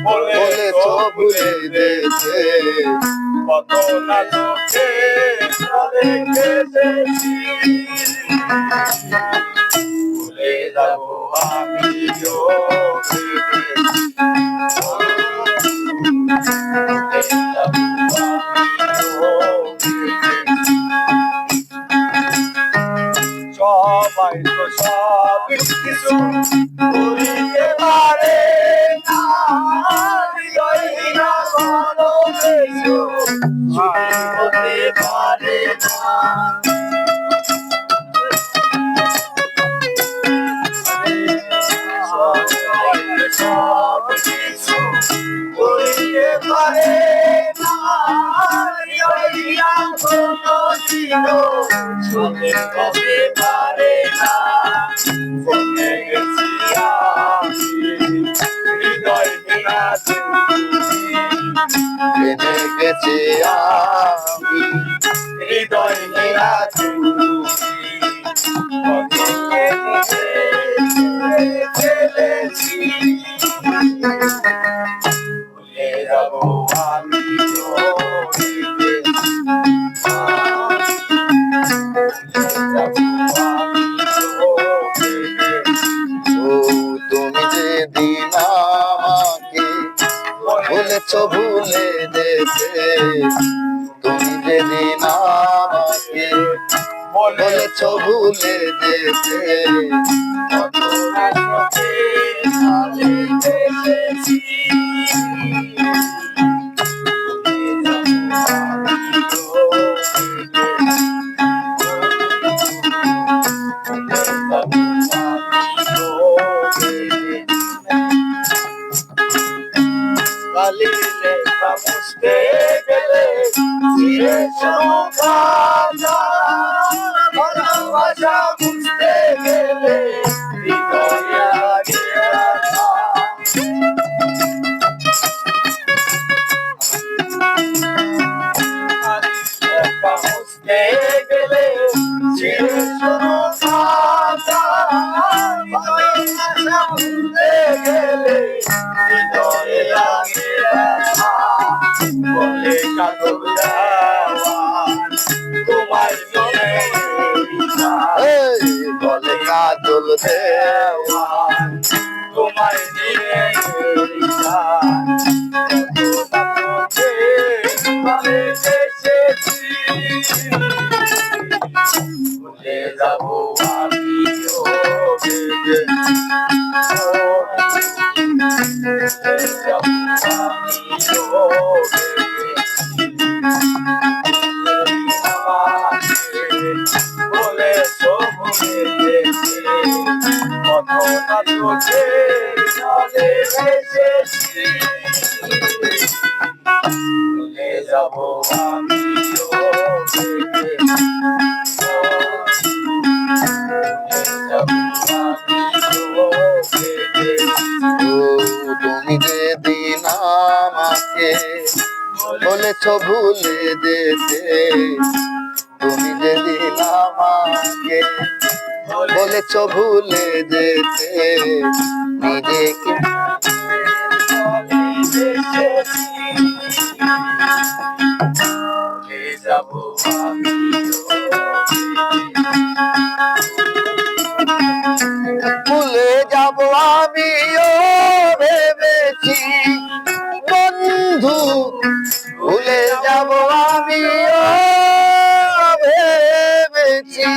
বলেছ ভুলে যেতে, কত না তোকে দেখেছি, ভুলে যাব আমিও সবাই তো সব কিছু করিতে পারে না, হৃদয়হীনা ভালোবেসো সুখী হতে পারে না। সব কিছু করিতে পারে না, হৃদয়হীনা কোনদিনও সুখী হতে পারে না। জেনে গেছি আমি হৃদয়হীনা তুমি, জেনে গেছি আমি হৃদয়হীনা তুমি, ফেলেছি ভুলে যাব আমি তুমি যেদিন আমাকে বলেছ ভুলে যেতে, তুমি যেদিন আমাকে বলেছ ভুলে যেতে, কত রাতে ভালোবেসেছি, কালি লেখা মুছতে গেলে চিরে সংখ্যা, ভালোবাসা মুছতে গেলে হৃদয়ে লাগে আঘাত। কালি লেখা মুছতে গেলে চিরে সংখ্যা, ভালোবাসা মুছতে গেলে হৃদয়ে লাগে আঘাত। বলে কাতর দেওয়ান তোমার মনে এই বলে কাজল দেওয়ান তোমায় নিয়ে ভুলে যাব আমিও ভুলে যাব আমিও বলে ভুলে কত না তোকে চলে এসেছি, ভুলে যাব আমিও ভুলে যাব আমিও ভুলে। তুমি যেদিন আমাকে বলেছ ভুলে যেতে, তুমি যেদিন আমাকে বলেছ ভুলে যেতে, নিজেকে ভুলে যাব আমিও ভেবেছি বন্ধু, ভুলে যাব আমিও ভেবেছি।